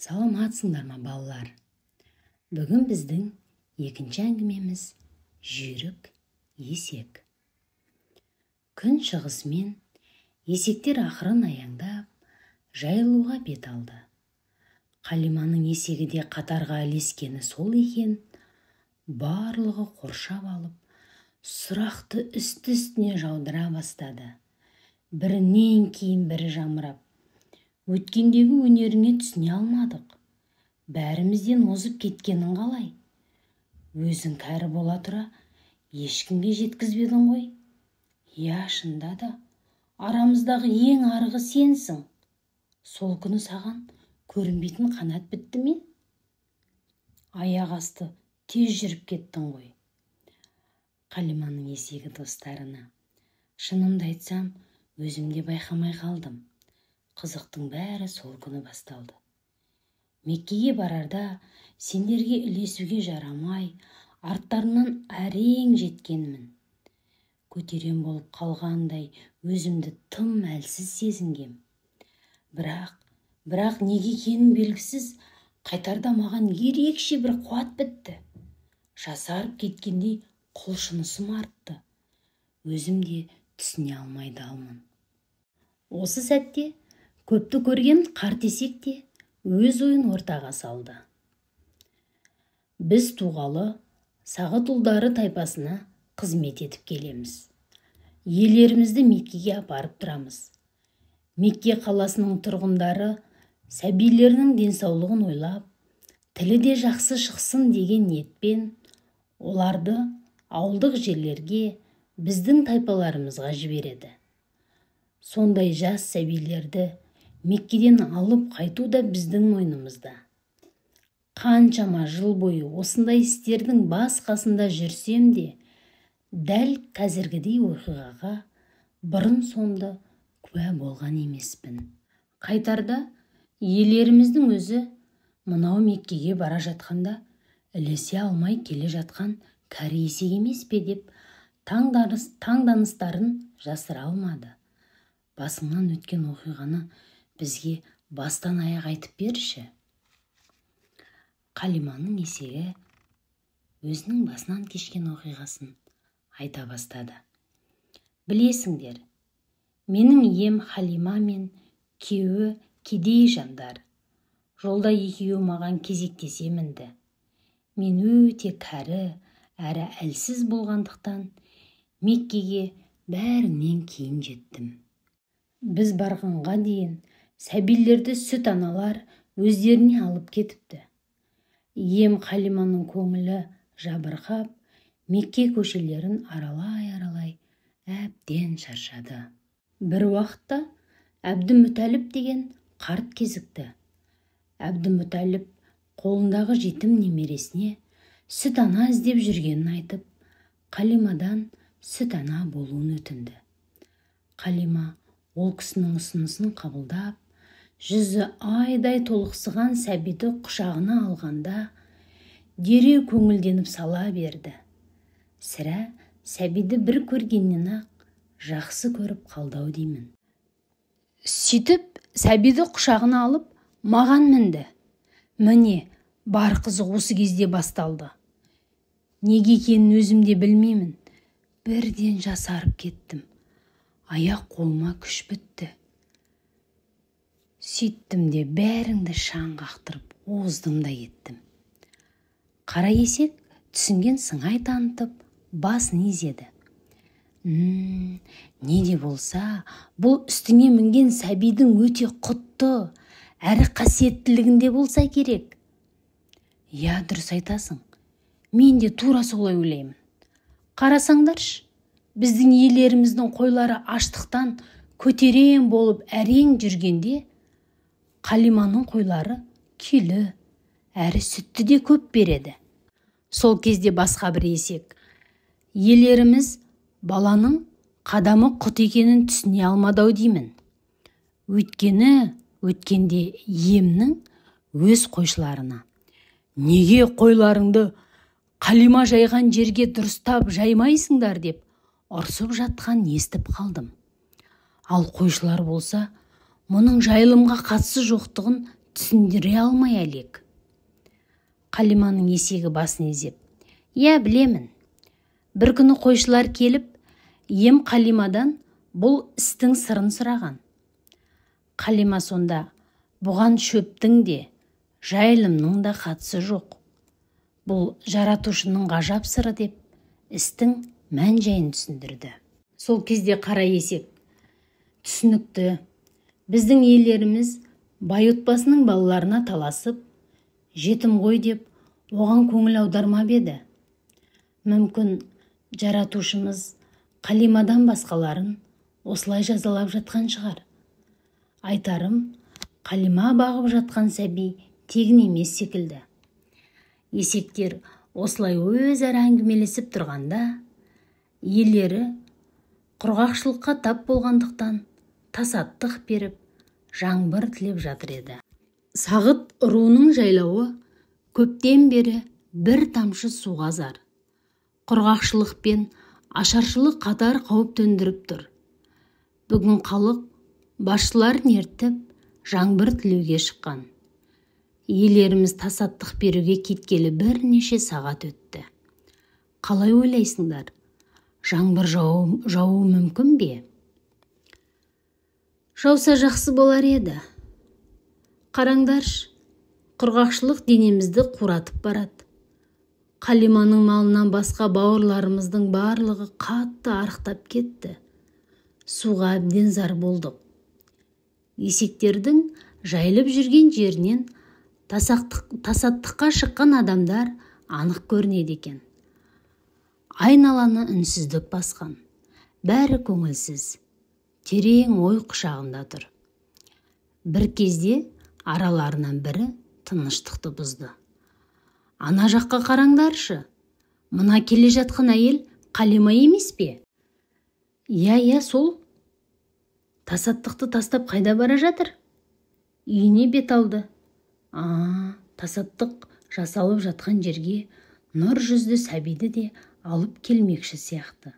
Саламатсыңдар ма балалар? Бүгін біздің екінші әңгімеміз жүйрік есек. Күн шығысымен есектер ақырын аяңдап жайылуға бет алды. Қалиманың есегі де қатарға ілескені сол екен. Барлығы қоршап алып, сұрақты үсті-үстіне жаудыра бастады. Бірінен кейін бірі жамырап, өткендегі өнеріне түсіне алмадық. Бәрімізден озып кеткенін қалай? Өзің кәрі бола тұра, ешкімге жеткізбедің ғой. Я, шында да, арамыздағы ең арғы сенсің. Сол күні саған көрінбейтін қанат бітті ме? Аяқ асты тез жүріп кеттің ғой. Қалиманың есегі достарына: шынымды айтсам, өзімде байқамай қалдым. Қызықтың бәрі сол күні басталды. Меккеге барарда сендерге ілесуге жарамай, арттарынан әрең жеткенмін. Көтерем болып қалғандай өзімді тым әлсіз сезінгем. Бірақ неге екенін белгісіз, қайтарда маған ерекше бір қуат бітті. Жасарып кеткендей құлшынысым артты. Өзім де түсіне алмай далмын. Осы сәтте көпті көрген қарт есек те өз ойын ортаға салды. Біз туғалы Сағыт ұлдары тайпасына қызмет етіп келеміз. Елерімізді Меккеге апарып тұрамыз. Мекке қаласының тұрғындары сәбилерінің денсаулығын ойлап, тілі де жақсы шықсын деген ниетпен оларды ауылдық жерлерге, біздің тайпаларымызға жібереді. Сондай жас сәбилерді Меккеден алып қайту да біздің мойнымызда. Қаншама жыл бойы осындай істердің бас қасында жүрсем де, дәл қазіргідей оқиғаға бұрын соңды куә болған емеспін. Қайтарда елеріміздің өзі мынау Меккеге бара жатқанда ілесе алмай келе жатқан кәрі есек емес пе деп таңданыстарын жасыра алмады. Басыңнан өткен оқиғаны бізге бастан аяқ айтып берші. Қалиманың есегі өзінің басынан кешкен оқиғасын айта бастады. Білесіңдер, менің ием Халима мен күйеуі кедей жандар. Жолда екеуі маған кезектесе мінді. Мен өте кәрі әрі әлсіз болғандықтан Меккеге бәрінен кейін жеттім. Біз барғанға дейін сәбилерді сүт аналар өздеріне алып кетіпті. Ием Қалиманың көңілі жабырқап, Мекке көшелерін аралай әбден шаршады. Бір уақытта Әбдімүтәліп деген қарт кезікті. Әбдімүтәліп қолындағы жетім немересіне сүт ана іздеп жүргенін айтып, Қалимадан сүт ана болуын өтінді. Қалима ол кісінің ұсынысын қабылдап, жүзі айдай толықсыған сәбиді құшағына алғанда, дереу көңілденіп сала берді. Сірә сәбиді бір көргеннен-ақ жақсы көріп қалдау деймін. Сөйтіп, сәбиді құшағына алып, маған мінді. Міне, бар қызық осы кезде басталды. Неге екенін өзім де білмеймін. Бірден жасарып кеттім. Аяқ қолыма күш бітті. Сөйттім де бәріңді шаң қақтырып, оздым да кеттім. Қара есек түсінген сыңай танытып, басын изеді. Не де болса, бұл үстіңе мінген сәбидің өте құтты, әрі қасиеттілігінде болса керек. Я, дұрыс айтасың. Мен де тура солай ойлаймын. Қарасаңдаршы, біздің елеріміздің қойлары аштықтан көтерем болып әрең жүргенде, Қалиманың қойлары келі, әрі сүтті де көп береді. Сол кезде басқа бір есек: елеріміз баланың қадамы құт екенін түсіне алмадау деймін. Өткенде иемнің өз қойшыларына: неге қойларыңды Қалима жайған жерге дұрыстап жаймайсыңдар деп ұрсып жатқан естіп қалдым. Ал қойшылар болса, мұның жайылымға қатысы жоқтығын түсіндіре алмай әлек. Қалиманың есегі басын изеп: «Я, білемін. Бір күні қойшылар келіп, ем Қалимадан бұл істің сырын сұраған. Қалима сонда: бұған шөптің де, жайылымның да қатысы жоқ. Бұл жаратушының ғажап сыры деп істің мән жайын түсіндірді». Сол кезде қара есек: «Түсінікті. Біздің елеріміз бай отбасының балаларына таласып, жетім ғой деп оған көңіл аудармап еді. Мүмкін жаратушымыз Қалимадан басқаларын осылай жазалап жатқан шығар. Айтарым, Қалима бағып жатқан сәби тегін емес секілді». Есектер осылай өзара әңгімелесіп тұрғанда, иелері құрғақшылыққа тап болғандықтан тасаттық беріп, жаңбыр тілеп жатыр еді. Сағыт руының жайлауы көптен бері бір тамшы суға зар. Құрғақшылық пен ашаршылық қатар қауіп төндіріп тұр. Бүгін халық басшыларын ертіп жаңбыр тілеуге шыққан. Иелеріміз тасаттық беруге кеткелі бірнеше сағат өтті. Қалай ойлайсыңдар? Жаңбыр жауы мүмкін бе? Жауса жақсы болар еді. Қараңдаршы, құрғақшылық денемізді қуратып барады. Қалиманың малынан басқа бауырларымыздың барлығы қатты арықтап кетті. Суға әбден зар болдық. Есектердің жайылып жүрген жерінен тасаттыққа шыққан адамдар анық көрінеді екен. Айналаны үнсіздік басқан. Бәрі көңілсіз, терең ой құшағында тұр. Бір кезде араларынан бірі тыныштықты бұзды: «Ана жаққа қараңдаршы. Мына келе жатқан әйел Қалима емес пе?» «Иә, сол. Тасаттықты тастап қайда бара жатыр?» «Үйіне бет алды». Тасаттық жасалып жатқан жерге нұр жүзді сәбиді де алып келмекші сияқты.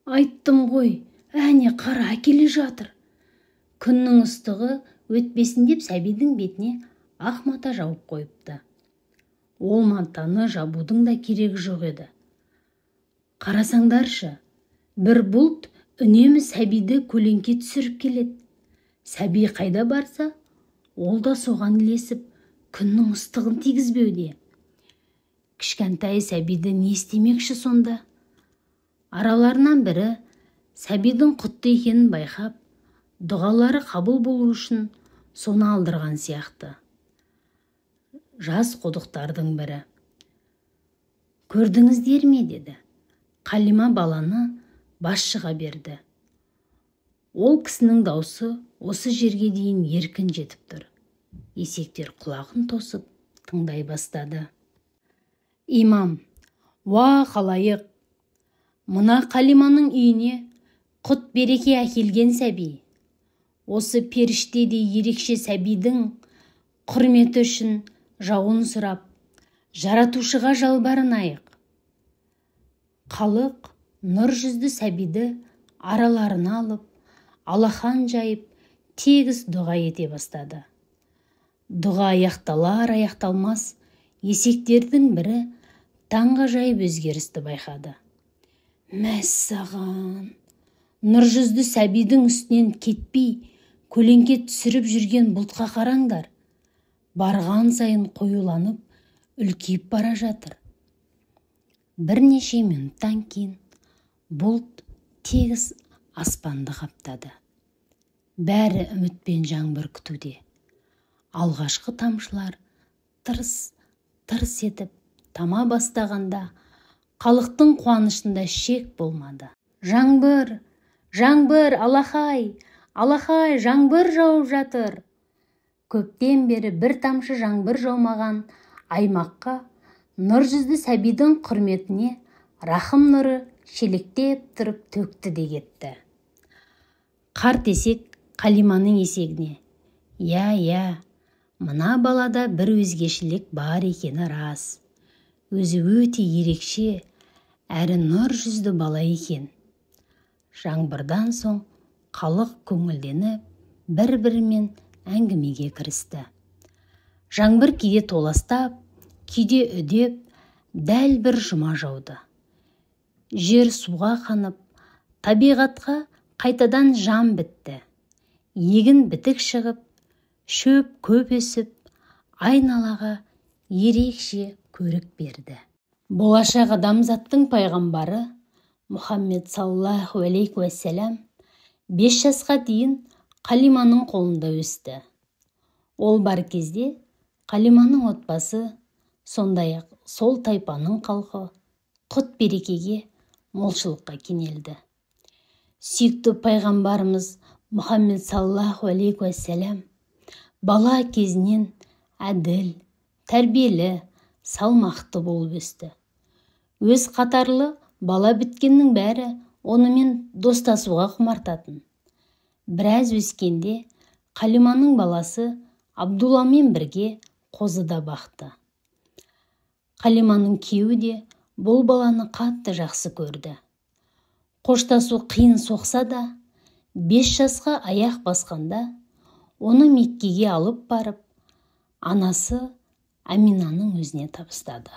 «Айттым ғой, әне қара әкеле жатыр». Күннің ыстығы өтпесін деп сәбидің бетіне ақ мата жауып қойыпты. Ол матаны жабудың да керегі жоқ еді. Қарасаңдаршы, бір бұлт үнемі сәбиді көлеңке түсіріп келеді. Сәби қайда барса, ол да соған ілесіп, күннің ыстығын тигізбеуде. Кішкентай сәбиді не істемекші сонда? Араларынан бірі сәбидің құтты екенін байқап, дұғалары қабыл болу үшін соны алдырған сияқты. Жас құдықтардың бірі: «Көрдіңіздер ме?» деді. Қалима баланы басшыға берді. Ол кісінің даусы осы жерге дейін еркін жетіп тұр. Есектер құлағын тосып тыңдай бастады. Имам: «Уа халайық, мына Қалиманың үйіне құт береке әкелген сәби. Осы періштедей ерекше сәбидің құрметі үшін жауын сұрап, жаратушыға жалбарынайық». Халық нұр жүзді сәбиді араларына алып, алахан жайып, тегіс дұға ете бастады. Дұға аяқталар-аяқталмас, есектердің бірі таңғажайып өзгерісті байқады. «Мәссаған! Нұр жүзді сәбидің үстінен кетпей, көлеңке түсіріп жүрген бұлтқа қараңдар. Барған сайын қоюланып, үлкейіп бара жатыр». Бірнеше минуттан кейін бұлт тегіс аспанды қаптады. Бәрі үмітпен жаңбыр күтуде. Алғашқы тамшылар тырс етіп тама бастағанда, халықтың қуанышында шек болмады. «Жаңбыр, жаңбыр, алақай, жаңбыр жауып жатыр». Көптен бері бір тамшы жаңбыр жаумаған аймаққа нұр жүзді сәбидің құрметіне рахым нұры шелектеп тұрып төкті де кетті. Қарт есек Қалиманың есегіне: «Я, мына балада бір өзгешілік бар екені рас. Өзі өте ерекше, әрі нұр жүзді бала екен». Жаңбырдан соң халық көңілденіп, бір-бірімен әңгімеге кірісті. Жаңбыр кейде толастап, кейде үдеп, дәл бір жұма жауды. Жер суға қанып, табиғатқа қайтадан жан бітті. Егін бітік шығып, шөп көп өсіп, айналаға ерекше көрік берді. Болашақ адамзаттың пайғамбары Мұхаммед саллаллаху алейхи уассалам 5 жасқа дейін Қалиманың қолында өсті. Ол бар кезде Қалиманың отбасы, сондай-ақ сол тайпаның халқы құт берекеге, молшылыққа кенелді. Сүйікті пайғамбарымыз Мұхаммед саллаллаху алейхи уассалам бала кезінен әділ, тәрбиелі, салмақты болып өсті. Өз қатарлы бала біткеннің бәрі онымен достасуға құмартатын. Біраз өскенде Қалиманың баласы Абдулламен бірге қозыда бақты. Қалиманың күйеуі де бұл баланы қатты жақсы көрді. Қоштасу қиын соқса да, 5 жасқа аяқ басқанда, оны Меккеге алып барып, анасы Аминаның өзіне табыстады.